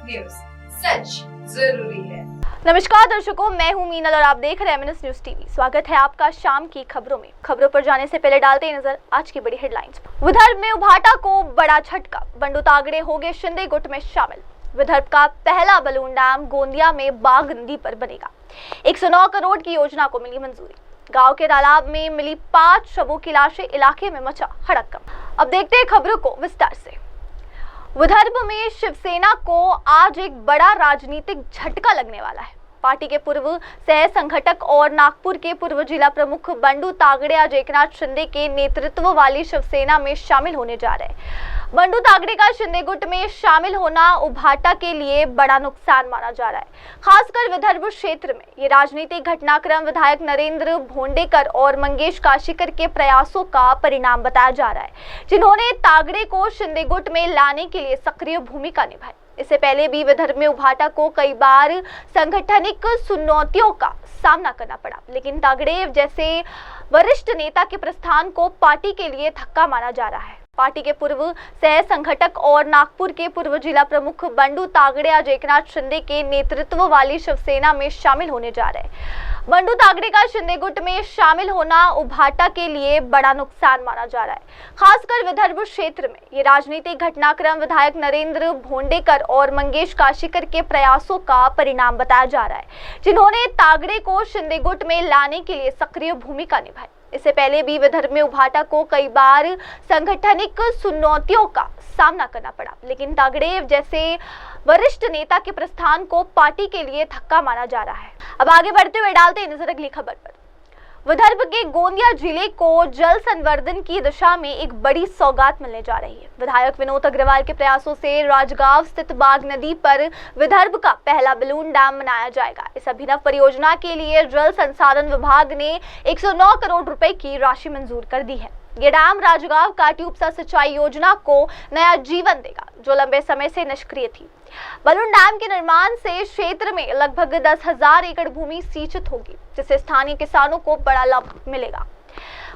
News, सच जरूरी है। नमस्कार दर्शकों, मैं हूं मीनल और आप देख रहे हैं एमएनएस न्यूज टीवी। स्वागत है आपका शाम की खबरों में। खबरों पर जाने से पहले डालते हैं नजर आज की बड़ी हेडलाइंस। विदर्भ में उभाटा को बड़ा झटका, बंडू तागड़े हो गए शिंदे गुट में शामिल। विदर्भ का पहला बलून डैम गोंदिया में बाघ नदी पर बनेगा। 109 करोड़ की योजना को मिली मंजूरी। गांव के तालाब में मिली 5 शवों की लाशें, इलाके में मचा हड़कंप। अब देखते हैं खबरों को विस्तार से। विदर्भ में शिवसेना को आज एक बड़ा राजनीतिक झटका लगने वाला है। पार्टी के पूर्व सह संगठक और नागपुर के पूर्व जिला प्रमुख बंडू तागड़े आज एकनाथ शिंदे के नेतृत्व वाली शिवसेना में शामिल होने जा रहे हैं। बंडू तागड़े का शिंदे गुट में शामिल होना उभाटा के लिए बड़ा नुकसान माना जा रहा है। खासकर विदर्भ क्षेत्र में ये राजनीतिक घटनाक्रम विधायक नरेंद्र भोंडेकर और मंगेश काशीकर के प्रयासों का परिणाम बताया जा रहा है, जिन्होंने तागड़े को शिंदे गुट में लाने के लिए सक्रिय भूमिका निभाई। इससे पहले भी विदर्भ में उभाटा को कई बार संगठनिक चुनौतियों का सामना करना पड़ा, लेकिन तागड़े जैसे वरिष्ठ नेता के प्रस्थान को पार्टी के लिए धक्का माना जा रहा है। पार्टी के पूर्व सह संगठक और नागपुर के पूर्व जिला प्रमुख बंडू तागड़े आज एकनाथ शिंदे के नेतृत्व वाली शिवसेना में शामिल होने जा रहे हैं। बंडू तागड़े का शिंदे गुट में शामिल होना उभाटा के लिए बड़ा नुकसान माना जा रहा है। खासकर विदर्भ क्षेत्र में ये राजनीतिक घटनाक्रम विधायक नरेंद्र भोंडेकर और मंगेश काशीकर के प्रयासों का परिणाम बताया जा रहा है, जिन्होंने तागड़े को शिंदे गुट में लाने के लिए सक्रिय भूमिका निभाई। इससे पहले भी विदर्भ में उभाटा को कई बार संगठनिक चुनौतियों का सामना करना पड़ा, लेकिन तागड़े जैसे वरिष्ठ नेता के प्रस्थान को पार्टी के लिए धक्का माना जा रहा है। अब आगे बढ़ते हुए डालते हैं नजर अगली खबर पर। विदर्भ के गोंदिया जिले को जल संवर्धन की दिशा में एक बड़ी सौगात मिलने जा रही है। विधायक विनोद अग्रवाल के प्रयासों से राजगांव स्थित बाघ नदी पर विदर्भ का पहला बलून डैम बनाया जाएगा। इस अभिनव परियोजना के लिए जल संसाधन विभाग ने 109 करोड़ रुपए की राशि मंजूर कर दी है। ये डैम राजगांव काटी उपसा सिंचाई योजना को नया जीवन देगा, जो लंबे समय से निष्क्रिय थी। बलून डैम के निर्माण से क्षेत्र में लगभग 10,000 एकड़ भूमि सिंचित होगी, जिससे स्थानीय किसानों को बड़ा लाभ मिलेगा।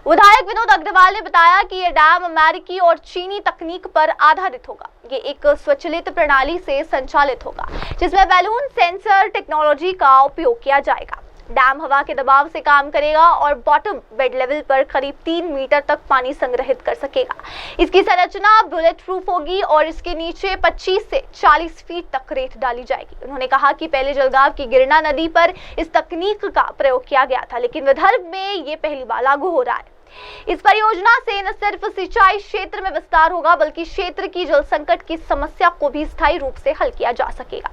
विधायक विनोद अग्रवाल ने बताया कि यह डैम अमेरिकी और चीनी तकनीक पर आधारित होगा। ये एक स्वचालित प्रणाली से संचालित होगा, जिसमें बैलून सेंसर टेक्नोलॉजी का उपयोग किया जाएगा। डैम हवा के दबाव से काम करेगा और बॉटम बेड लेवल पर करीब 3 मीटर तक पानी संग्रहित कर सकेगा। इसकी संरचना बुलेट प्रूफ होगी और इसके नीचे 25 से 40 फीट तक रेत डाली जाएगी। उन्होंने कहा कि पहले जलगांव की गिरना नदी पर इस तकनीक का प्रयोग किया गया था, लेकिन विदर्भ में ये पहली बार लागू हो रहा है। इस परियोजना से न सिर्फ सिंचाई क्षेत्र में विस्तार होगा, बल्कि क्षेत्र की जल संकट की समस्या को भी स्थायी रूप से हल किया जा सकेगा।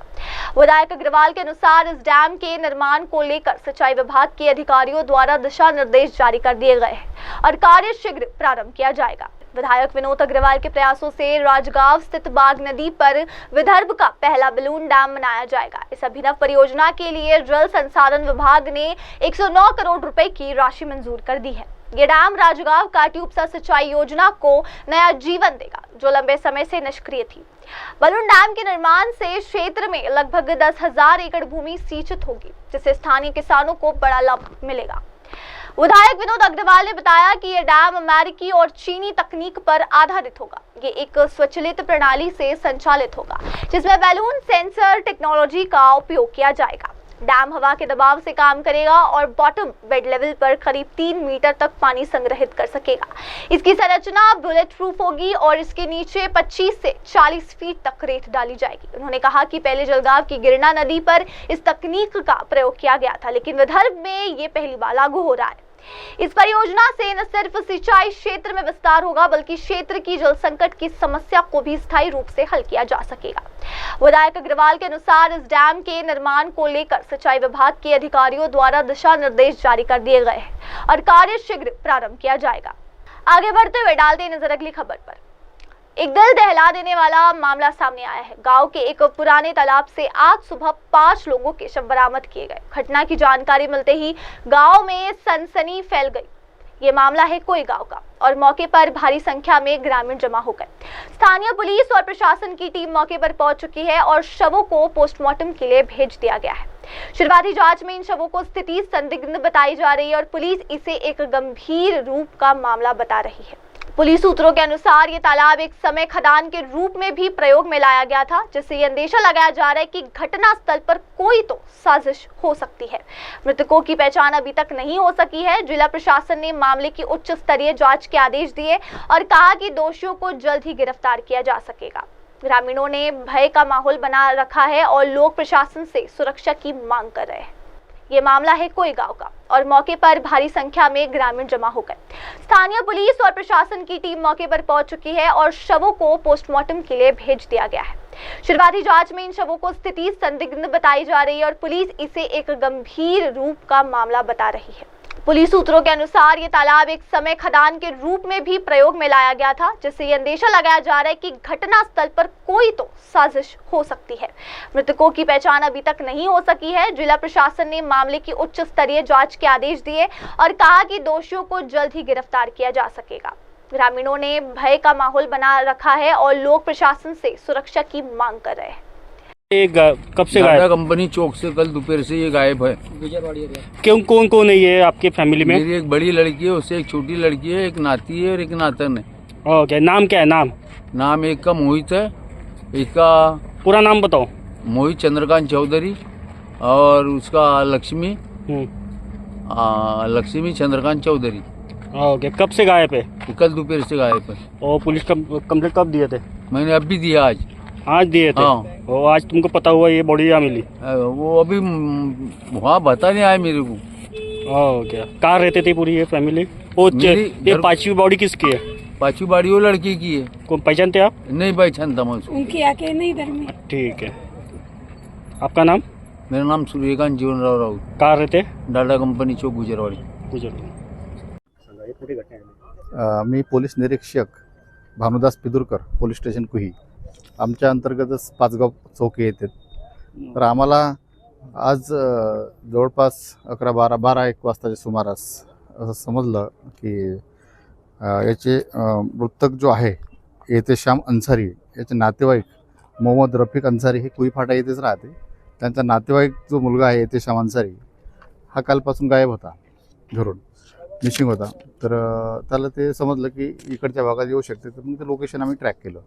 विधायक अग्रवाल के अनुसार इस डैम के निर्माण को लेकर सिंचाई विभाग के अधिकारियों द्वारा दिशा निर्देश जारी कर दिए गए हैं और कार्य शीघ्र प्रारंभ किया जाएगा। विधायक विनोद अग्रवाल के प्रयासों से राजगांव स्थित बाघ नदी पर विदर्भ का पहला बलून डैम बनाया जाएगा। इस अभिनव परियोजना के लिए जल संसाधन विभाग ने 109 करोड़ रुपए की राशि मंजूर कर दी है। ये डैम राजगांव काटी उपसा सिंचाई योजना को नया जीवन देगा, जो लंबे समय से निष्क्रिय थी। बलून डैम के निर्माण से क्षेत्र में लगभग 10,000 एकड़ भूमि सिंचित होगी, जिससे स्थानीय किसानों को बड़ा लाभ मिलेगा। विधायक विनोद अग्रवाल ने बताया कि यह डैम अमेरिकी और चीनी तकनीक पर आधारित होगा। ये एक स्वचालित प्रणाली से संचालित होगा, जिसमें बैलून सेंसर टेक्नोलॉजी का उपयोग किया जाएगा। डैम हवा के दबाव से काम करेगा और बॉटम बेड लेवल पर करीब 3 मीटर तक पानी संग्रहित कर सकेगा। इसकी संरचना बुलेट प्रूफ होगी और इसके नीचे 25 से 40 फीट तक रेत डाली जाएगी। उन्होंने कहा कि पहले जलगांव की गिरना नदी पर इस तकनीक का प्रयोग किया गया था, लेकिन विदर्भ में ये पहली बार लागू हो रहा है। इस परियोजना से न सिर्फ सिंचाई क्षेत्र में विस्तार होगा, बल्कि क्षेत्र की जल संकट की समस्या को भी स्थायी रूप से हल किया जा सकेगा। विधायक अग्रवाल के अनुसार इस डैम के निर्माण को लेकर सिंचाई विभाग के अधिकारियों द्वारा दिशा निर्देश जारी कर दिए गए हैं और कार्य शीघ्र प्रारंभ किया जाएगा। आगे बढ़ते हुए डालते हैं नजर अगली खबर पर। एक दिल दहला देने वाला मामला सामने आया है। गांव के एक पुराने तालाब से आज सुबह 5 लोगों के शव बरामद किए गए। घटना की जानकारी मिलते ही गांव में सनसनी फैल गई। ये मामला है कोई गांव का और मौके पर भारी संख्या में ग्रामीण जमा हो गए। स्थानीय पुलिस और प्रशासन की टीम मौके पर पहुंच चुकी है और शवों को पोस्टमार्टम के लिए भेज दिया गया है। शुरुआती जांच में इन शवों को स्थिति संदिग्ध बताई जा रही है और पुलिस इसे एक गंभीर रूप का मामला बता रही है। पुलिस सूत्रों के अनुसार ये तालाब एक समय खदान के रूप में भी प्रयोग में लाया गया था, जिससे ये अंदेशा लगाया जा रहा है कि घटना स्थल पर कोई तो साजिश हो सकती है। मृतकों की पहचान अभी तक नहीं हो सकी है। जिला प्रशासन ने मामले की उच्च स्तरीय जांच के आदेश दिए और कहा कि दोषियों को जल्द ही गिरफ्तार किया जा सकेगा। ग्रामीणों ने भय का माहौल बना रखा है और लोग प्रशासन से सुरक्षा की मांग कर रहे हैं। ये मामला है कोई गांव का और मौके पर भारी संख्या में ग्रामीण जमा हो गए। स्थानीय पुलिस और प्रशासन की टीम मौके पर पहुंच चुकी है और शवों को पोस्टमार्टम के लिए भेज दिया गया है। शुरुआती जांच में इन शवों को स्थिति संदिग्ध बताई जा रही है और पुलिस इसे एक गंभीर रूप का मामला बता रही है। पुलिस सूत्रों के अनुसार ये तालाब एक समय खदान के रूप में भी प्रयोग में लाया गया था, जिससे ये अंदेशा लगाया जा रहा है कि घटना स्थल पर कोई तो साजिश हो सकती है। मृतकों की पहचान अभी तक नहीं हो सकी है। जिला प्रशासन ने मामले की उच्च स्तरीय जांच के आदेश दिए और कहा कि दोषियों को जल्द ही गिरफ्तार किया जा सकेगा। ग्रामीणों ने भय का माहौल बना रखा है और लोग प्रशासन से सुरक्षा की मांग कर रहे हैं। कब से गायब? कंपनी चौक से कल दोपहर से ये गायब है। क्यों, कौन कौन है ये आपके फैमिली में? मेरी एक बड़ी लड़की है, उससे एक छोटी लड़की है, एक नाती है और एक नातन है। ओके, नाम क्या है? नाम एक का मोहित है, एक का पूरा नाम बताओ। मोहित चंद्रकांत चौधरी और उसका लक्ष्मी चंद्रकांत चौधरी। ओके, कब से गायब है? कल दोपहर से गायब है। और पुलिस कंप्लेंट कब दिए थे? मैंने अभी दिया, आज दिए थे। हाँ। और आज तुमको पता हुआ ये बॉडी यहाँ मिली? वो अभी वहाँ बता नहीं आया मेरे को। ओके, कहाँ रहते थे पूरी ये फैमिली? ये पांचवी बॉडी किसकी है? पांचवी बॉडी वो लड़की की है। कौन पहचानते आप? नहीं पहचानता मैं उसको। उनकी आके नहीं इधर में। ठीक है, आपका नाम? मेरा नाम सूर्यकांत जीवनराव राउत। कहाँ रहते? डाटा कंपनी चौक गुजरवाडी। मी पोलीस निरीक्षक भानुदास पिदुरकर, पोलीस स्टेशन कुही. आमच्या अंतर्गतच पाचगाव चौकी येतात. तर आम्हाला आज जवळपास 11-12-1 वाजताच्या सुमारास असं समजलं की याचे मृतक जो आहे एतेश्याम अन्सारी याचे नातेवाईक मोहम्मद रफिक अन्सारी हे कुई फाटा येथेच राहते. त्यांचा नातेवाईक जो मुलगा आहे एतेश्याम अन्सारी हा कालपासून गायब होता, घरून मिसिंग होता. तर त्याला ते समजलं की इकडच्या भागात येऊ शकते, तर मग ते लोकेशन आम्ही ट्रॅक केलं.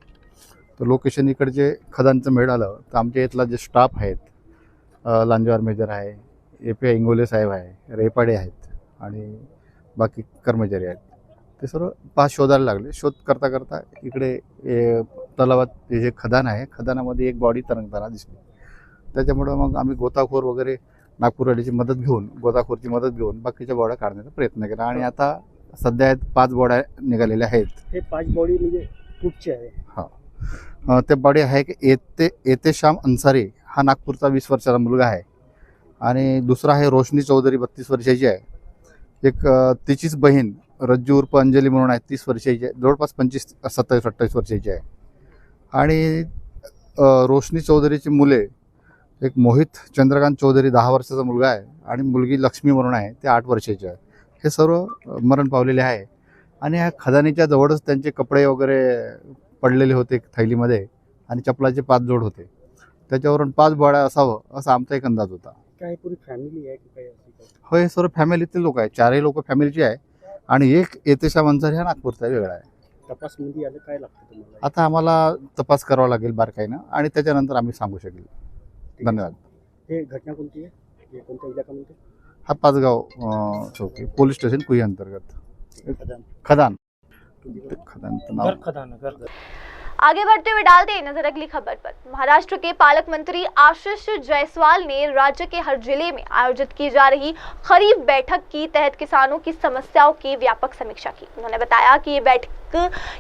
तर लोकेशन इकडचे खदानचं मिळालं. तर आमच्या इथला जे स्टाफ आहेत, लांजवार मेजर आहे, AP इंगोले साहेब आहे, रेपाडे आहेत आणि बाकी कर्मचारी आहेत, ते सर्व पाच शोधायला लागले. शोध करता करता इकडे तलावात जे खदान आहे, खदानामध्ये एक बॉडी तरंगताना दिसली. त्याच्यामुळं मग आम्ही गोताखोर वगैरे नागपूरवाडीची मदत घेऊन, गोताखोरची मदत घेऊन बाकीच्या बॉड्या काढण्याचा प्रयत्न केला आणि आता सध्या 5 बॉड्या निघालेल्या आहेत. हे 5 बॉडी म्हणजे कुठचे आहे? हां, ते बॉडी आहे की एतेश्याम अन्सारी हा नागपूरचा 20 वर्षाचा मुलगा आहे आणि दुसरा आहे रोशनी चौधरी 32 वर्षाची आहे. एक तिचीच बहीण रज्जू उर्फ अंजली म्हणून आहे, 30 वर्षाची आहे, जवळपास 27-28 वर्षाची आहे. आणि रोशनी चौधरीची मुले, एक मोहित चंद्रकांत चौधरी 10 वर्षाचा मुलगा आहे आणि मुलगी लक्ष्मी म्हणून आहे, ते 8 वर्षाची आहे. हे सर्व मरण पावलेले आहे आणि ह्या खदानीच्या जवळच त्यांचे कपडे वगैरे पडलेले होते थैलीमध्ये आणि चपलाचे 5 जोड होते. त्याच्यावरून 5 बॉड्या असावं असा आमचा एक अंदाज होता. काय पूरी फॅमिली आहे की काय? हो, हे सर्व फॅमिलीतील लोक आहेत, 4ही लोक फॅमिलीचे आहे आणि एक एतेश्याम अन्सारी हा नागपूरचा वेगळा आहे. तपासमध्ये आलं काय लागतं तुम्हाला? आता आम्हाला तपास करावा लागेल बारकाईनं आणि त्याच्यानंतर आम्ही सांगू शकेल. धन्यवाद. हे घटना कोणती आहे? हे कोणत्या इलाकामध्ये? हा पाचगाव चौकी, पोलीस स्टेशन कुई अंतर्गत. खदान नाव. आगे बढ़ते हुए डालते हैं नजर अगली खबर पर। महाराष्ट्र के पालक मंत्री आशीष जायसवाल ने राज्य के हर जिले में आयोजित की जा रही खरीफ बैठक की तहत किसानों की समस्याओं की व्यापक समीक्षा की। उन्होंने बताया कि ये बैठक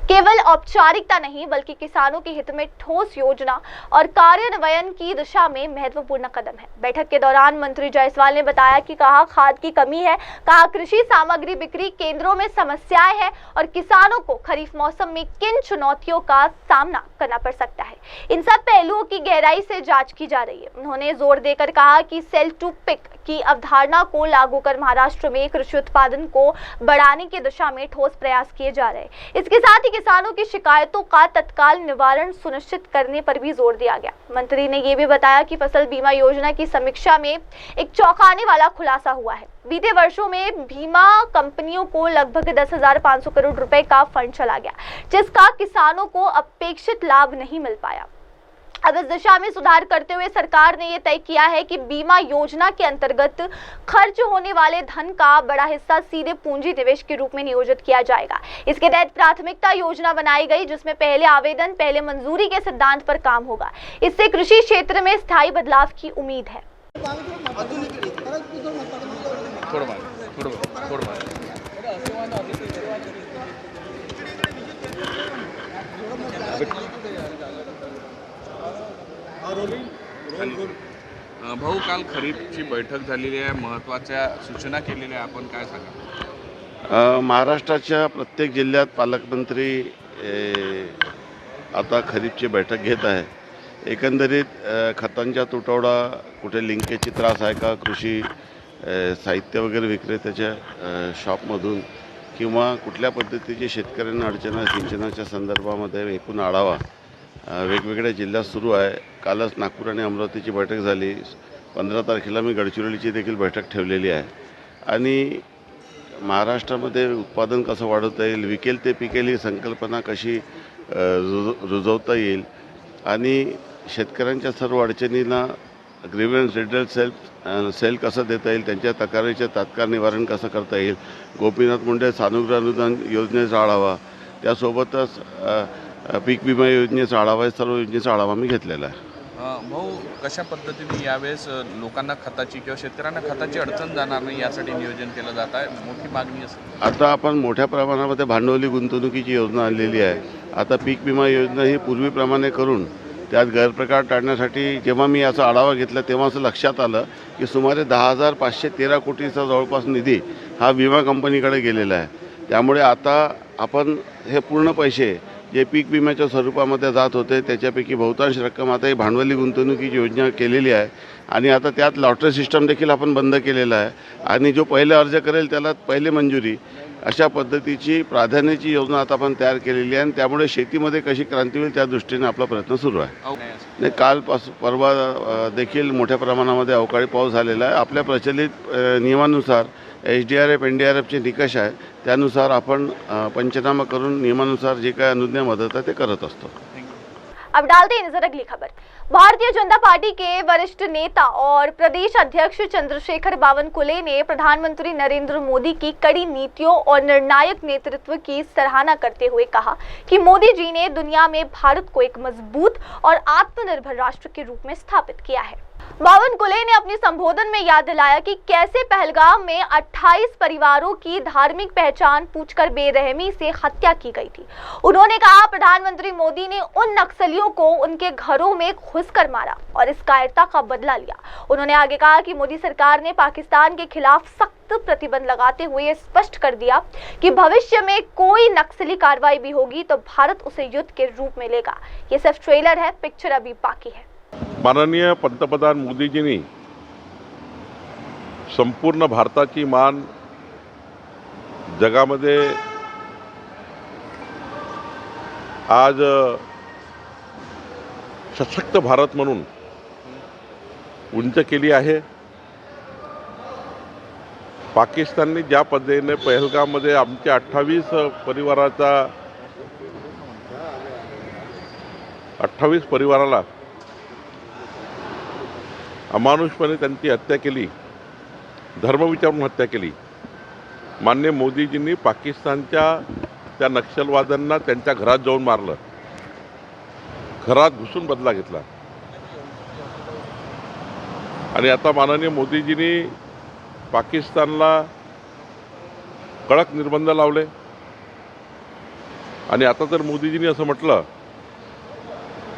केवल औपचारिकता नहीं बल्कि किसानों के हित में ठोस योजना और कार्यान्वयन की दिशा में महत्वपूर्ण कदम है। बैठक के दौरान मंत्री जायसवाल ने बताया कि कहाँ खाद की कमी है, कहाँ कृषि सामग्री बिक्री केंद्रों में समस्याएं हैं और किसानों को खरीफ मौसम में किन चुनौतियों का सामना करना पड़ सकता है। इन सब पहलुओं की गहराई से जांच की जा रही है। उन्होंने जोर देकर कहा कि सेल टू पिक की अवधारणा को लागू कर महाराष्ट्र में कृषि उत्पादन को बढ़ाने की दिशा में ठोस प्रयास किए जा रहे हैं। इसके साथ ही किसानों की शिकायतों का तत्काल निवारण सुनिश्चित करने पर भी जोर दिया गया। मंत्री ने यह भी बताया कि फसल बीमा योजना की समीक्षा में एक चौंकाने वाला खुलासा हुआ है। बीते वर्षों में बीमा कंपनियों को लगभग 10,500 करोड़ रुपए का फंड चला गया, जिसका किसानों को अपेक्षित लाभ नहीं मिल पाया। अब इस दिशा में सुधार करते हुए सरकार ने यह तय किया है कि बीमा योजना के अंतर्गत खर्च होने वाले धन का बड़ा हिस्सा सीधे पूंजी निवेश के रूप में नियोजित किया जाएगा। इसके तहत प्राथमिकता योजना बनाई गई, जिसमें पहले आवेदन पहले मंजूरी के सिद्धांत पर काम होगा। इससे कृषि क्षेत्र में स्थायी बदलाव की उम्मीद है। भाऊ, काल खरीपची बैठक झालेली आहे, महत्त्वाच्या सूचना केलेल्या आहे, आपण काय सांगा? महाराष्ट्राच्या प्रत्येक जिल्ह्यात पालकमंत्री आता खरीपची बैठक घेत आहे। एकंदरीत खतांचा तुटवडा, कुठे लिंकेजची त्रास आहे का, कृषी साहित्य वगैरे विक्रेत्याच्या शॉपमधून किंवा कुठल्या पद्धतीची शेतकऱ्यांना अडचण सिंचनाच्या संदर्भामध्ये एकूण आढावा वेगवेगळ्या जिल्ह्यात सुरू आहे। कालच नागपूर आणि अमरावतीची बैठक झाली। 15 तारखेला मी गडचिरोलीची देखील बैठक ठेवलेली आहे आणि महाराष्ट्रामध्ये उत्पादन कसं वाढवता येईल, विकेल ते पिकेल ही संकल्पना कशी रुजवता येईल आणि शेतकऱ्यांच्या सर्व अडचणींना ग्रीव्हन्स रिडल सेल कसं देता येईल, त्यांच्या तक्रारीचे तात्काळ निवारण कसं करता येईल, गोपीनाथ मुंडे सानुग्रह अनुदान योजनेचा आढावा, त्यासोबतच पीक विमा योजनेचा आढावा, सर्व योजनेचा आढावा मी घेतलेला आहे। भाऊ, कशा पद्धतीने यावेळेस लोकांना खताची किंवा शेतकऱ्यांना खताची अडचण जाणार नाही यासाठी नियोजन केलं जात आहे, मोठी मागणी असते। आता आपण मोठ्या प्रमाणामध्ये भांडवली गुंतवणुकीची योजना आणलेली आहे। आता पीक विमा योजना ही पूर्वीप्रमाणे करून त्यात गैरप्रकार टाळण्यासाठी जेव्हा मी याचा आढावा घेतला तेव्हा असं लक्षात आलं की सुमारे 10,513 कोटीचा जवळपास निधी हा विमा कंपनीकडे गेलेला आहे। त्यामुळे आता आपण हे पूर्ण पैसे जे पीक विम्याच्या स्वरूपामध्ये जात होते त्याच्यापैकी बहुतांश रक्कम आता ही भांडवली गुंतवणुकीची योजना केलेली आहे आणि आता त्यात लॉटरी सिस्टम देखील आपण बंद केलेला आहे आणि जो पहिले अर्ज करेल त्याला पहिले मंजुरी, अशा पद्धतीची प्राधान्याची योजना आता आपण तयार केलेली आहे आणि त्यामुळे शेतीमध्ये कशी क्रांती होईल त्या दृष्टीने आपला प्रयत्न सुरू आहे। नाही, परवा देखील मोठ्या प्रमाणामध्ये अवकाळी पाऊस झालेला आहे। आपल्या प्रचलित नियमानुसार SDRF NDRFचे निकष आहे, त्यानुसार आपण पंचनामा करून नियमानुसार जे काय अनुज्ञेय मदत आहे ते करत असतो। अब डालते हैं नजर अगली खबर। भारतीय जनता पार्टी के वरिष्ठ नेता और प्रदेश अध्यक्ष चंद्रशेखर बावनकुले ने प्रधानमंत्री नरेंद्र मोदी की कड़ी नीतियों और निर्णायक नेतृत्व की सराहना करते हुए कहा कि मोदी जी ने दुनिया में भारत को एक मजबूत और आत्मनिर्भर राष्ट्र के रूप में स्थापित किया है। बावनकुले ने अपने संबोधन में याद दिलाया कि कैसे पहलगाम में 28 परिवारों की धार्मिक पहचान पूछकर बेरहमी से हत्या की गई थी। उन्होंने कहा, प्रधानमंत्री मोदी ने उन नक्सलियों को उनके घरों में घुसकर मारा और इस कायरता का बदला लिया। उन्होंने आगे कहा कि मोदी सरकार ने पाकिस्तान के खिलाफ सख्त प्रतिबंध लगाते हुए स्पष्ट कर दिया कि भविष्य में कोई नक्सली कार्रवाई भी होगी तो भारत उसे युद्ध के रूप में लेगा। ये सिर्फ ट्रेलर है, पिक्चर अभी बाकी है। माननीय पंतप्रधान मोदीजींनी संपूर्ण भारताची मान जगामध्ये आज सशक्त भारत म्हणून उंच केली आहे। पाकिस्तानने ज्या पद्धतीने पहलगाममध्ये आमच्या 28 परिवाराला अमानुषपणे त्यांची हत्या केली, धर्म विचारून हत्या केली। माननीय मोदीजींनी पाकिस्तानच्या त्या नक्षलवाद्यांना त्यांच्या घरात जाऊन मारलं, घरात घुसून बदला घेतला आणि आता माननीय मोदीजींनी पाकिस्तानला कडक निर्बंध लावले आणि आता तर मोदीजींनी असं म्हटलं,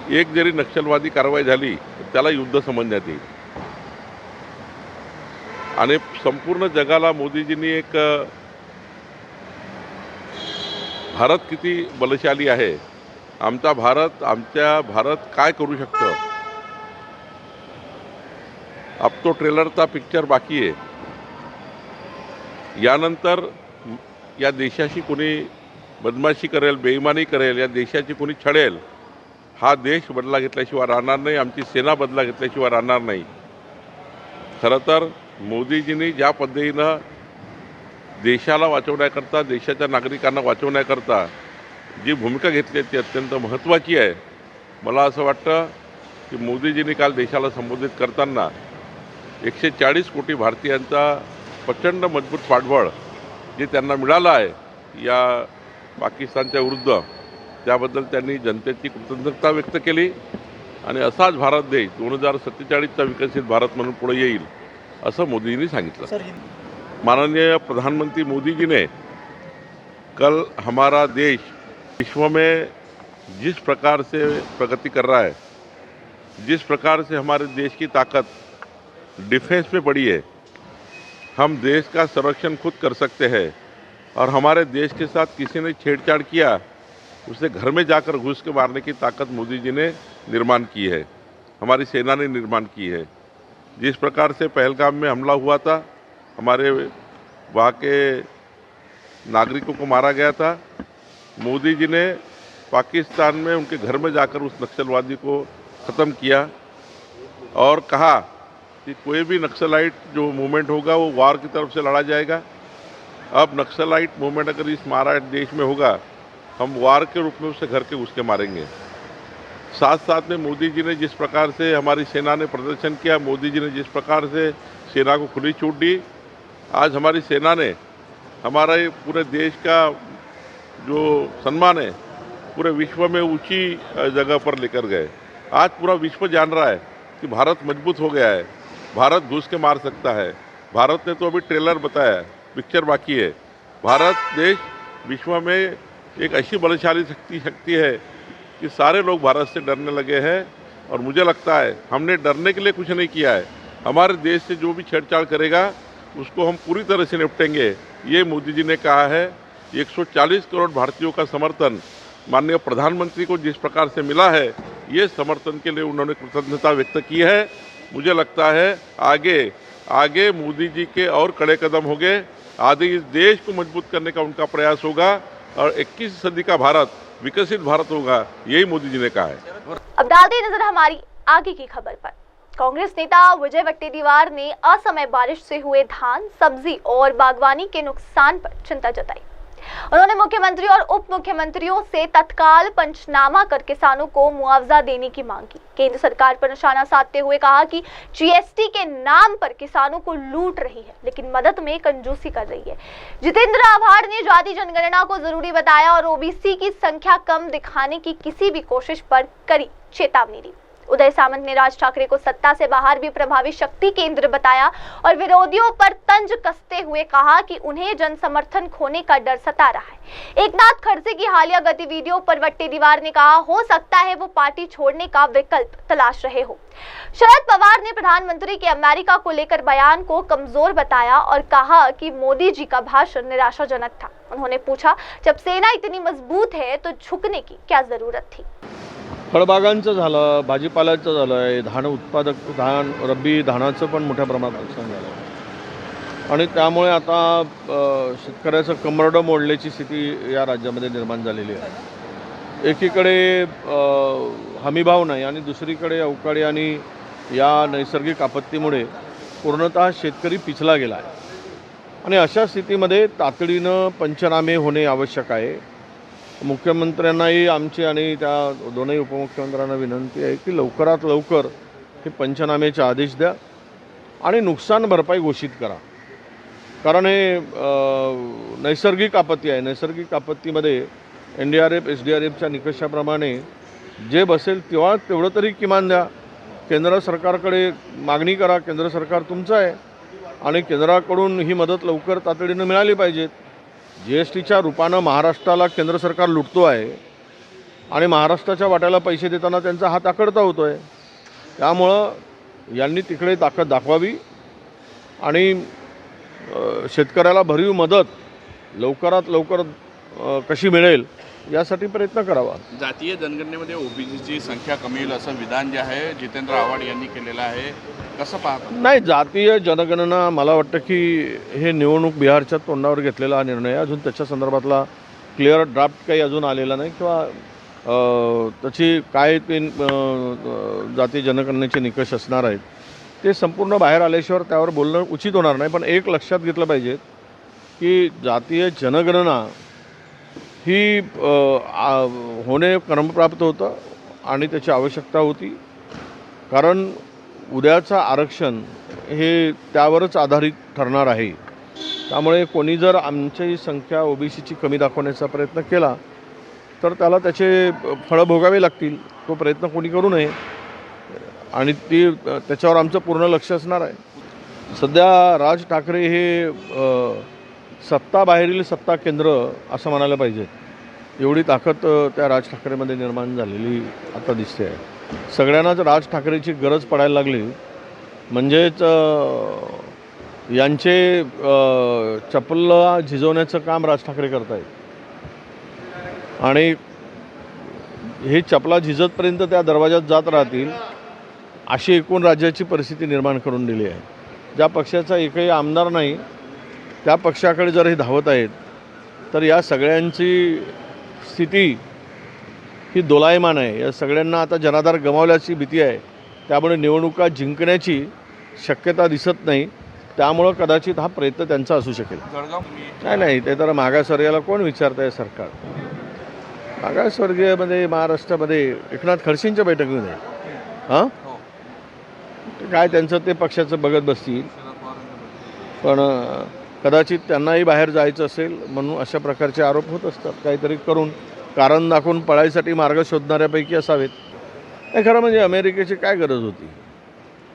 एक जरी नक्षलवादी कारवाई झाली तर त्याला युद्ध समजण्यात येईल आणि संपूर्ण जगाला मोदीजींनी एक भारत किती बलशाली आहे, आमचा भारत काय करू शकतो, अब तो ट्रेलरचा पिक्चर बाकी आहे। यानंतर या देशाशी कोणी बदमाशी करेल, बेईमानी करेल, या देशाची कोणी छळेल, हा देश बदला घेतल्याशिवाय राहणार नाही, आमची सेना बदला घेतल्याशिवाय राहणार नाही। खरं तर मोदीजींनी ज्या पद्धतीनं देशाला वाचवण्याकरता, देशाच्या नागरिकांना वाचवण्याकरता जी भूमिका घेतली आहे ती अत्यंत महत्त्वाची आहे. मला असं वाटतं की मोदीजींनी काल देशाला संबोधित करताना 140 कोटी भारतीयांचा प्रचंड मजबूत पाठबळ जे त्यांना मिळालं आहे या पाकिस्तानच्या विरुद्ध, त्याबद्दल त्यांनी जनतेची कृतज्ञता व्यक्त केली आणि असाच भारत देश 2047चा विकसित भारत म्हणून पुढे येईल असं मोदीजींनी सांगितलं. माननीय प्रधानमंत्री मोदी जी ने कल हमारा देश विश्व में जिस प्रकार से प्रगति कर रहा है, जिस प्रकार से हमारे देश की ताकत डिफेंस में पड़ी है, हम देश का संरक्षण खुद कर सकते हैं और हमारे देश के साथ किसी ने छेड़छाड़ किया उसे घर में जाकर घुस के मारने की ताकत मोदी जी ने निर्माण की है, हमारी सेना ने निर्माण की है. जिस प्रकार से पहलगाम में हमला हुआ था, हमारे वहाँ के नागरिकों को मारा गया था, मोदी जी ने पाकिस्तान में उनके घर में जाकर उस नक्सलवादी को ख़त्म किया और कहा कि कोई भी नक्सलाइट जो मूवमेंट होगा वो वार की तरफ से लड़ा जाएगा. अब नक्सलाइट मूवमेंट अगर इस महाराष्ट्र देश में होगा, हम वार के रूप में उसे घर के घुस के मारेंगे. साथ साथ में मोदी जी ने जिस प्रकार से हमारी सेना ने प्रदर्शन किया, मोदी जी ने जिस प्रकार से सेना को खुली छूट दी, आज हमारी सेना ने हमारे पूरे देश का जो सम्मान है पूरे विश्व में ऊंची जगह पर लेकर गए. आज पूरा विश्व जान रहा है कि भारत मजबूत हो गया है, भारत घुस के मार सकता है. भारत ने तो अभी ट्रेलर बताया, पिक्चर बाकी है. भारत देश विश्व में एक ऐसी बलशाली शक्ति है कि सारे लोग भारत से डरने लगे हैं और मुझे लगता है हमने डरने के लिए कुछ नहीं किया है. हमारे देश से जो भी छेड़छाड़ करेगा उसको हम पूरी तरह से निपटेंगे, ये मोदी जी ने कहा है. 140 करोड़ भारतीयों का समर्थन माननीय प्रधानमंत्री को जिस प्रकार से मिला है, ये समर्थन के लिए उन्होंने कृतज्ञता व्यक्त की है. मुझे लगता है आगे मोदी जी के और कड़े कदम होंगे, आगे इस देश को मजबूत करने का उनका प्रयास होगा और 21वीं सदी का भारत विकसित भारत होगा, यही मोदी जी ने कहा है. अब डालते हैं नजर हमारी आगे की खबर पर. कांग्रेस नेता विजय वट्टेटीवार ने असमय बारिश से हुए धान, सब्जी और बागवानी के नुकसान पर चिंता जताई. उन्होंने मुख्यमंत्री और उप मुख्यमंत्रियों से तत्काल पंचनामा कर किसानों को मुआवजा देने की मांग की. केंद्र सरकार पर निशाना साधते हुए कहा कि जीएसटी के नाम पर किसानों को लूट रही है, लेकिन मदद में कंजूसी कर रही है. जितेंद्र आव्हाड ने जाति जनगणना को जरूरी बताया और ओबीसी की संख्या कम दिखाने की किसी भी कोशिश पर कड़ी चेतावनी दी. उदय सामंत ने राज ठाकरे को सत्ता से बाहर भी प्रभावी शक्ति केंद्र बताया और विरोधियों पर तंज कसते हुए कहा कि उन्हें जन समर्थन खोने का डर सता रहा है. एकनाथ खड़से की हालिया गतिविधियों पर वट्टेटीवार ने कहा, हो सकता है वो पार्टी छोड़ने का विकल्प तलाश रहे हो. शरद पवार ने प्रधानमंत्री के अमेरिका को लेकर बयान को कमजोर बताया और कहा कि मोदी जी का भाषण निराशाजनक था. उन्होंने पूछा, जब सेना इतनी मजबूत है तो झुकने की क्या जरूरत थी. फळबागांचं झालं, भाजीपाल्याचं झालं आहे, धान रब्बी धानाचं पण मोठ्या प्रमाणात नुकसान झालं आहे आणि त्यामुळे आता शेतकऱ्याचं कंबरडं मोडल्याची स्थिती या राज्यामध्ये निर्माण झालेली आहे. एकीकडे हमीभाव नाही आणि दुसरीकडे अवकाळी आणि या नैसर्गिक आपत्तीमुळे पूर्णतः शेतकरी पिछला गेला आहे आणि अशा स्थितीमध्ये तातडीनं पंचनामे होणे आवश्यक आहे. मुख्यमंत्र्यांनाही आमची आणि त्या दोनही उपमुख्यमंत्र्यांना विनंती आहे की लवकरात लवकर हे पंचनामेचे आदेश द्या आणि नुकसान भरपाई घोषित करा. कारण हे नैसर्गिक आपत्ती आहे. नैसर्गिक आपत्तीमध्ये NDRF SDRFच्या निकषाप्रमाणे जे बसेल तेवढं तरी किमान द्या. केंद्र सरकारकडे मागणी करा, केंद्र सरकार तुमचं आहे आणि केंद्राकडून ही मदत लवकर तातडीनं मिळाली पाहिजे. GSTच्या रूपानं महाराष्ट्राला केंद्र सरकार लुटतो आहे आणि महाराष्ट्राच्या वाट्याला पैसे देताना त्यांचा हात आकडता होतो आहे. त्यामुळं यांनी तिकडे ताकद दाखवावी आणि शेतकऱ्याला भरीव मदत लवकरात लवकर कशी मिळेल यासाठी प्रयत्न करावा. जातीय जनगणनेमध्ये ओबीसीची संख्या कमी होईल असं विधान जे आहे जितेंद्र आव्हाड यांनी केलेलं आहे, कसं पाहता? नाही, जातीय जनगणना मला वाटतं की हे निवडणूक बिहारच्या तोंडावर घेतलेला हा निर्णय, अजून त्याच्या संदर्भातला क्लिअर ड्राफ्ट काही अजून आलेला नाही किंवा त्याची काय ते जाती जनगणनेचे निकष असणार आहेत ते संपूर्ण बाहेर आल्याशिवाय त्यावर बोलणं उचित होणार नाही. पण एक लक्षात घेतलं पाहिजे की जातीय जनगणना ही होणे क्रमप्राप्त होतं आणि त्याची आवश्यकता होती. कारण उद्याचं आरक्षण हे त्यावरच आधारित ठरणार आहे. त्यामुळे कोणी जर आमची संख्या ओबीसीची कमी दाखवण्याचा प्रयत्न केला तर त्याला त्याचे फळं भोगावे लागतील. तो प्रयत्न कोणी करू नये आणि त्याच्यावर आमचं पूर्ण लक्ष असणार आहे. सध्या राज ठाकरे हे सत्ता बाहेरील सत्ता केंद्र असं म्हणायला पाहिजे. एवढी ताकद त्या राज ठाकरेमध्ये निर्माण झालेली आता दिसते आहे. सगळ्यांनाच राज ठाकरेची गरज पडायला लागली म्हणजेच यांचे चपला झिजवण्याचं काम राज ठाकरे करत आहेत आणि हे चपला झिजतपर्यंत त्या दरवाजात जात राहतील अशी एकूण राज्याची परिस्थिती निर्माण करून दिली आहे. ज्या पक्षाचा एकही आमदार नाही त्या पक्षाकडे जर हे धावत आहेत तर या सगळ्यांची स्थिती ही दोलायमान आहे. या सगळ्यांना आता जनाधार गमावल्याची भीती आहे. त्यामुळे निवडणुका जिंकण्याची शक्यता दिसत नाही. त्यामुळं कदाचित हा प्रयत्न त्यांचा असू शकेल. नाही ते तर मागासवर्गीयाला कोण विचारत आहे सरकार. मागासवर्गीयमध्ये महाराष्ट्रामध्ये एकनाथ खडसेंच्या बैठकीमध्ये हां काय त्यांचं ते पक्षाचं बघत बसतील. पण कदाचित त्यांनाही बाहेर जायचं असेल म्हणून अशा प्रकारचे आरोप होत असतात. काहीतरी करून कारण दाखवून पळायसाठी मार्ग शोधणाऱ्यापैकी असावेत. नाही खरं म्हणजे अमेरिकेची काय गरज होती.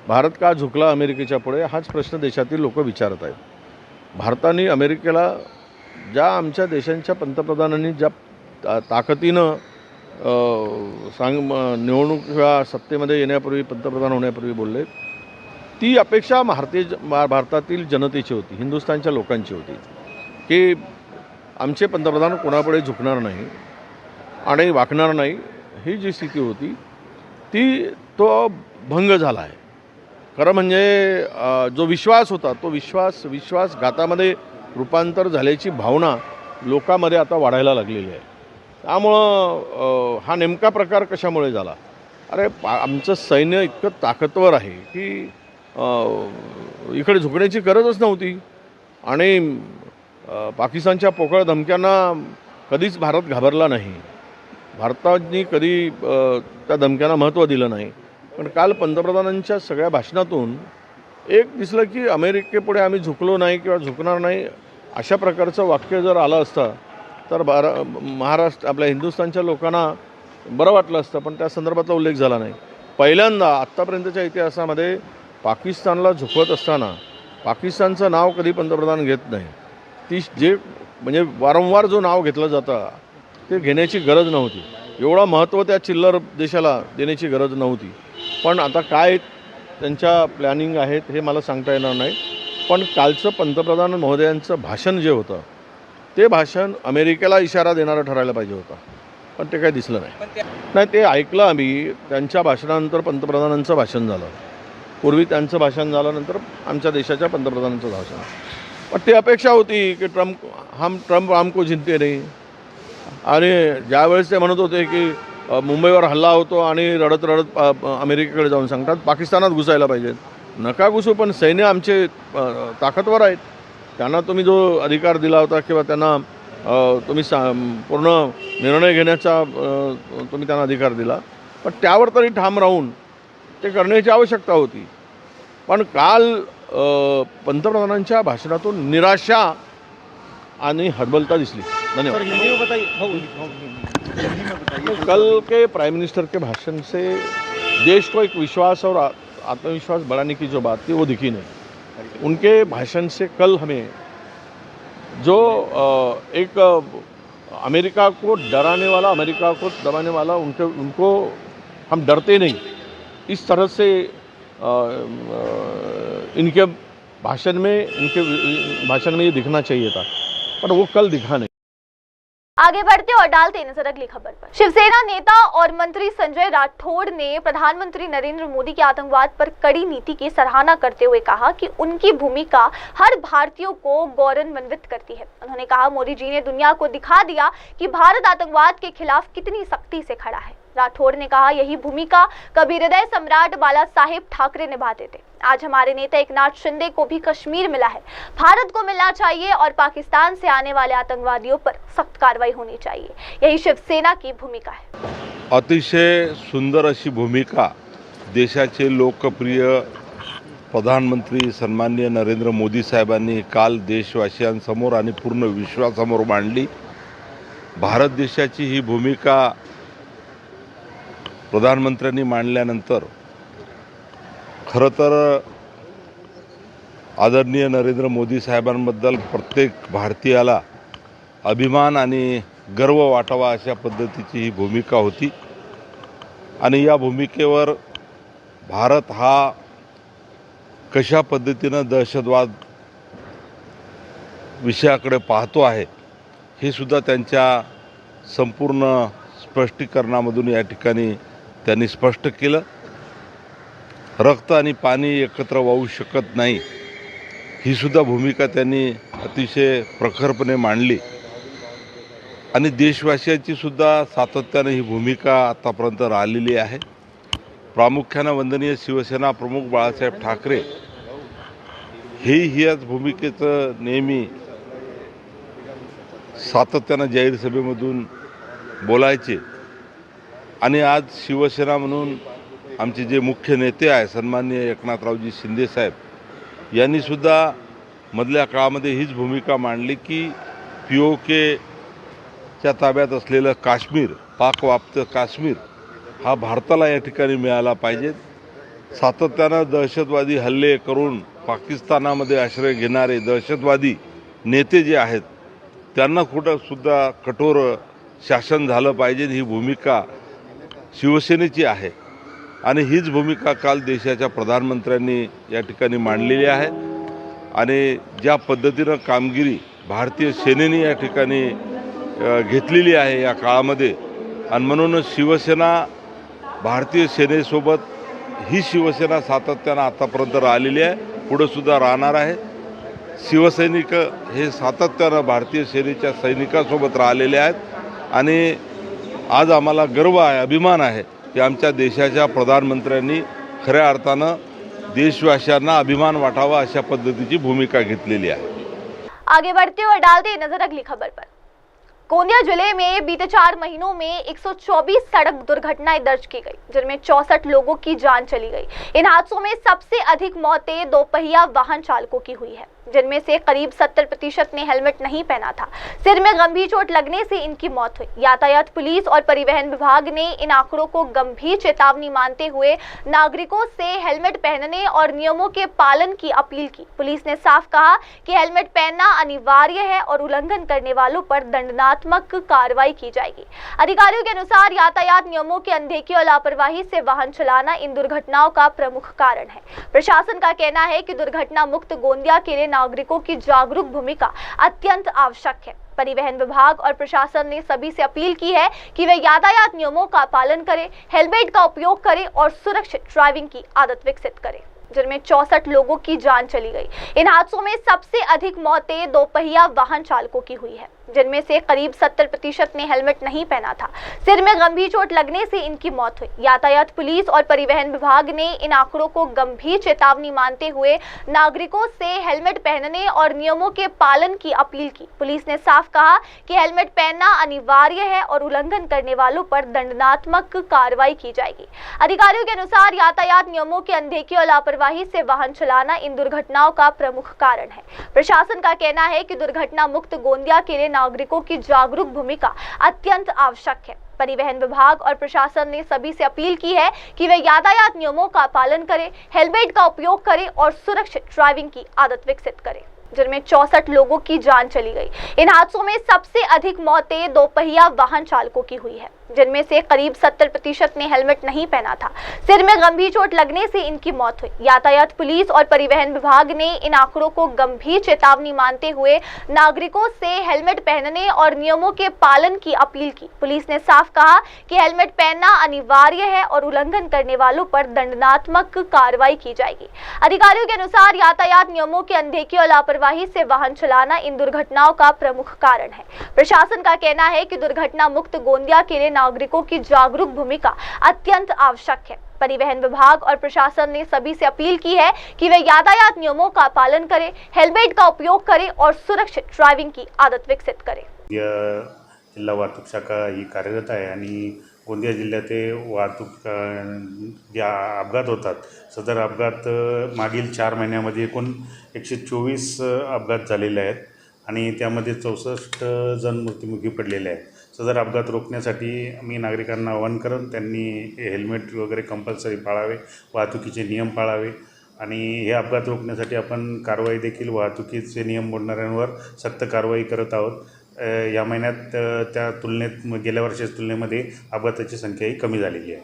भारत का झुकला अमेरिकेच्या पुढे हाच प्रश्न देशातील लोक विचारत आहेत. भारताने अमेरिकेला ज्या आमच्या देशांच्या पंतप्रधानांनी ज्या ताकदीनं निवडणूक किंवा सत्तेमध्ये येण्यापूर्वी पंतप्रधान होण्यापूर्वी बोलले ती अपेक्षा भारतातील जनतेची होती, हिंदुस्थानच्या लोकांची होती की आमचे पंतप्रधान कोणापुढे झुकणार नाही आणि वाकणार नाही. ही जी स्थिती होती तो भंग झाला आहे. खरं म्हणजे जो विश्वास होता तो विश्वासघातामध्ये रूपांतर झाल्याची भावना लोकांमध्ये आता वाढायला लागलेली आहे. त्यामुळं हा नेमका प्रकार कशामुळे झाला. अरे आमचं सैन्य इतकं ताकदवर आहे की इकडे झुकण्याची गरजच नव्हती आणि पाकिस्तानच्या पोकळ धमक्यांना कधीच भारत घाबरला नाही. भारताने कधी त्या धमक्यांना महत्त्व दिलं नाही. पण काल पंतप्रधानांच्या सगळ्या भाषणातून एक दिसलं की अमेरिकेपुढे आम्ही झुकलो नाही किंवा झुकणार नाही अशा प्रकारचं वाक्य जर आलं असतं तर महाराष्ट्र आपल्या हिंदुस्थानच्या लोकांना बरं वाटलं असतं. पण त्या संदर्भातला उल्लेख झाला नाही. पहिल्यांदा आत्तापर्यंतच्या इतिहासामध्ये पाकिस्तानला झुकवत असताना पाकिस्तानचं नाव कधी पंतप्रधान घेत नाही. जे म्हणजे वारंवार जो नाव घेतलं जातं ते घेण्याची गरज नव्हती. एवढं महत्त्व त्या चिल्लर देशाला देण्याची गरज नव्हती. पण आता काय त्यांच्या प्लॅनिंग आहेत हे मला सांगता येणार नाही. पण कालचं पंतप्रधान महोदयांचं भाषण जे होतं ते भाषण अमेरिकेला इशारा देणारं ठरायला पाहिजे होतं. पण ते काही दिसलं नाही. ते ऐकलं आम्ही. त्यांच्या भाषणानंतर पंतप्रधानांचं भाषण झालं. पूर्वी त्यांचं भाषण झाल्यानंतर आमच्या देशाच्या पंतप्रधानांचं भाषण. पण ती अपेक्षा होती की ट्रम्प हमको जिंकते नाही. आणि ज्यावेळेस ते म्हणत होते की मुंबईवर हल्ला होतो आणि रडत रडत अमेरिकेकडे जाऊन सांगतात पाकिस्तानात घुसायला पाहिजेत. नका घुसू पण सैन्य आमचे ताकदवर आहेत. त्यांना तुम्ही जो अधिकार दिला होता किंवा त्यांना तुम्ही पूर्ण निर्णय घेण्याचा तुम्ही त्यांना अधिकार दिला पण त्यावर तरी ठाम राहून ते करण्याची आवश्यकता होती. पण काल पंतप्रधानांच्या भाषणातून निराशा आणि हतबलता दिसली. धन्यवाद. कल के प्राइम मिनिस्टर के भाषण से देश को एक विश्वास और आत्मविश्वास बढ़ाने की जो बात थी वो दिखी नहीं. उनके भाषण से कल हमें जो एक अमेरिका को डराने वाला, अमेरिका को दबाने वाला, उनको हम डरते नहीं इस तरह से इनके भाषण में ये दिखना चाहिए था. पर वो कल दिखा नहीं. आगे बढ़ते और डालते नजर अगली खबर पर। शिवसेना नेता और मंत्री संजय राठौड़ ने प्रधानमंत्री नरेंद्र मोदी के आतंकवाद पर कड़ी नीति की सराहना करते हुए कहा कि उनकी भूमिका हर भारतीय को गौरवान्वित करती है। उन्होंने कहा मोदी जी ने दुनिया को दिखा दिया कि भारत आतंकवाद के खिलाफ कितनी सख्ती से खड़ा है। राठौड़ ने कहा, यही भूमिका कभी हृदय सम्राट बाला साहेब ठाकरे निभाते थे। आज हमारे नेता एकनाथ शिंदे को भी कश्मीर मिला है, भारत को मिलना चाहिए और पाकिस्तान से आने वाले आतंकवादियों पर सख्त कार्रवाई होनी चाहिए। यही शिवसेना की भूमिका है। अतिशय सुंदर अशी भूमिका देशाचे लोकप्रिय प्रधानमंत्री सन्माननीय नरेंद्र मोदी साहेबांनी काल देशवासियांसमोर आणि पूर्ण विश्वासमोर मांडली। भारत देशाची ही भूमिका प्रधानमंत्र्यांनी मांडल्यानंतर खरं तर आदरणीय नरेंद्र मोदी साहेबांबद्दल प्रत्येक भारतीयाला अभिमान आणि गर्व वाटावा अशा पद्धतीची ही भूमिका होती आणि या भूमिकेवर भारत हा कशा पद्धतीनं दहशतवाद विषयाकडे पाहतो आहे हे सुद्धा त्यांच्या संपूर्ण स्पष्टीकरणामधून या ठिकाणी त्यांनी स्पष्ट केलं। रक्त आणि पाणी एकत्र वाहू शकत नाही ही सुद्धा भूमिका त्यांनी अतिशय प्रखरपणे मांडली आणि देशवासियांची सुद्धा सातत्याने ही भूमिका आतापर्यंत राहिलेली आहे। प्रामुख्याने वंदनीय शिवसेना प्रमुख बाळासाहेब ठाकरे हेही याच भूमिकेचं नेहमी सातत्याने जाहीर सभेमधून बोलायचे आणि आज शिवसेना म्हणून आमचे जे मुख्य नेते आहे सन्माननीय एकनाथरावजी शिंदे साहेब यांनी सुद्धा मधल्या काळामध्ये हीच भूमिका मांडली की POKच्या ताब्यात असलेलं काश्मीर, पाकव्याप्त काश्मीर हा भारताला या ठिकाणी मिळाला पाहिजे। सातत्यानं दहशतवादी हल्ले करून पाकिस्तानामध्ये आश्रय घेणारे दहशतवादी नेते जे आहेत त्यांना सुद्धा कठोर शासन झालं पाहिजे ही भूमिका शिवसेनेची आहे आणि हीच भूमिका काल देशाच्या प्रधानमंत्र्यांनी या ठिकाणी मांडलेली आहे आणि ज्या पद्धतीनं कामगिरी भारतीय सेनेने या ठिकाणी घेतलेली आहे या काळामध्ये आणि म्हणूनच शिवसेना भारतीय सेनेसोबत ही शिवसेना सातत्यानं आतापर्यंत राहिलेली आहे, पुढे सुद्धा राहणार आहे। शिवसैनिक हे सातत्यानं भारतीय सेनेच्या सैनिकांसोबत राहिलेले आहेत आणि आज आम्हाला गर्व आहे, अभिमान आहे की आमच्या देशाच्या प्रधानमंत्र्यांनी खऱ्या अर्थानं देशवासियांना अभिमान वाटावा अशा पद्धतीची भूमिका घेतलेली आहे। आगे बढ़ते और डालते नजर अगली खबर पर। गोंदिया जिले में बीते 4 महीनों में 124 सड़क दुर्घटनाएं दर्ज की गई, जिनमें 64 लोगों की जान चली गई। इन हादसों में सबसे अधिक मौतें दोपहिया वाहन चालकों की हुई है, जिनमें से करीब 70% ने हेलमेट नहीं पहना था। सिर में गंभीर चोट लगने से इनकी मौत हुई। यातायात पुलिस और परिवहन विभाग ने इन आंकड़ों को गंभीर चेतावनी मानते हुए नागरिकों से हेलमेट पहनने और नियमों के पालन की अपील की। पुलिस ने साफ कहा कि हेलमेट पहनना अनिवार्य है और उल्लंघन करने वालों पर दंडात्मक कार्रवाई की जाएगी। अधिकारियों के अनुसार यातायात नियमों की अनदेखी और लापरवाही से वाहन चलाना इन दुर्घटनाओं का प्रमुख कारण है। प्रशासन का कहना है कि दुर्घटना मुक्त गोंदिया के लिए नागरिकों की जागरूक भूमिका अत्यंत आवश्यक है। परिवहन विभाग और प्रशासन ने सभी से अपील की है कि वे यातायात नियमों का पालन करें, हेलमेट का उपयोग करें और सुरक्षित ड्राइविंग की आदत विकसित करें, जिनमें 64 लोगों की जान चली गई। इन हादसों में सबसे अधिक मौतें दोपहिया वाहन चालकों की हुई है, जिनमें से करीब 70% ने हेलमेट नहीं पहना था। सिर में गंभीर चोट लगने से इनकी मौत हुई। यातायात पुलिस और परिवहन विभाग ने इन आंकड़ों को गंभीर चेतावनी मानते हुए नागरिकों से हेलमेट पहनने और नियमों के पालन की अपील की। पुलिस ने साफ कहा कि हेलमेट पहनना अनिवार्य है और उल्लंघन करने वालों पर दंडात्मक कार्रवाई की जाएगी। अधिकारियों के अनुसार यातायात नियमों की अनदेखी और लापरवाही से वाहन चलाना इन दुर्घटनाओं का प्रमुख कारण है। प्रशासन का कहना है कि दुर्घटना मुक्त गोंदिया के लिए नागरिकों की जागरूक भूमिका अत्यंत आवश्यक है। परिवहन विभाग और प्रशासन ने सभी से अपील की है कि वे यातायात नियमों का पालन करें, हेलमेट का उपयोग करें और सुरक्षित ड्राइविंग की आदत विकसित करें, जिनमें 64 लोगों की जान चली गई। इन हादसों में सबसे अधिक मौतें दोपहिया वाहन चालकों की हुई है, जिनमें से करीब 70% ने हेलमेट नहीं पहना था। सिर में गंभीर चोट लगने से इनकी मौत हुई। यातायात पुलिस और परिवहन विभाग ने इन आंकड़ों को गंभीर चेतावनी मानते हुए नागरिकों से हेलमेट पहनने और नियमों के पालन की अपील की। पुलिस ने साफ कहा कि हेलमेट पहनना अनिवार्य है और उल्लंघन करने वालों पर दंडात्मक कार्रवाई की जाएगी। अधिकारियों के अनुसार यातायात नियमों की अनदेखी और लापरवाही लापरवाही से वाहन चलाना इन दुर्घटनाओं का प्रमुख कारण है। प्रशासन का कहना है कि दुर्घटना मुक्त गोंदिया के लिए नागरिकों की जागरूक भूमिका अत्यंत आवश्यक है। परिवहन विभाग और प्रशासन ने सभी से अपील की है कि वे यातायात नियमों का पालन करें, हेलमेट का उपयोग करें और सुरक्षित ड्राइविंग की आदत विकसित करें। जिल्हा वाहतूक शाखा ही कार्यरत आहे आणि गोंदिया जिल्ह्यात वाहतूक ज्या अपघात होतात, सदर अपघात मागील 4 महिन्यामध्ये एकूण 124 अपघात झालेले आहेत आणि त्यामध्ये 64 जण मृत्युमुखी पडलेले आहेत। सदर अपघात रोखण्यासाठी मी नागरिकांना आवाहन करून त्यांनी हेल्मेट वगैरे कंपल्सरी पाळावे, वाहतुकीचे नियम पाळावे आणि हे अपघात रोखण्यासाठी आपण कारवाई देखील वाहतुकीचे नियम मोडणाऱ्यांवर सक्त कारवाई करत आहोत। या महिन्यात त्या तुलनेत गेल्या वर्षाच्या तुलनेमध्ये अपघाताची संख्याही कमी झालेली आहे।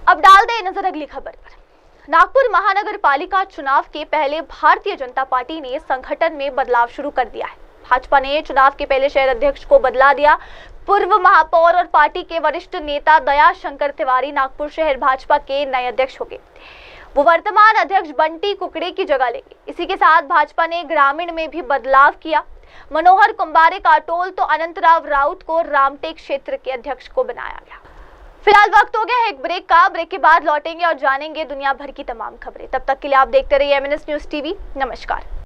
अब डाल दे नजर अगली खबर पर। नागपुर महानगर पालिका चुनाव के पहले भारतीय जनता पार्टी ने संगठन में बदलाव शुरू कर दिया है। भाजपा ने चुनाव के पहले शहर अध्यक्ष को बदला दिया। पूर्व महापौर और पार्टी के वरिष्ठ नेता दया शंकर तिवारी नागपुर शहर भाजपा के नए अध्यक्ष हो गए। वो वर्तमान अध्यक्ष बंटी कुकड़े की जगह लेंगे। इसी के साथ भाजपा ने ग्रामीण में भी बदलाव किया। मनोहर कुंबारे काटोल तो अनंतराव राउत को रामटेक क्षेत्र के अध्यक्ष को बनाया गया। फिलहाल वक्त हो गया है एक ब्रेक का। ब्रेक के बाद लौटेंगे और जानेंगे दुनिया भर की तमाम खबरें। तब तक के लिए आप देखते रहिए MNS न्यूज़ टीवी। नमस्कार।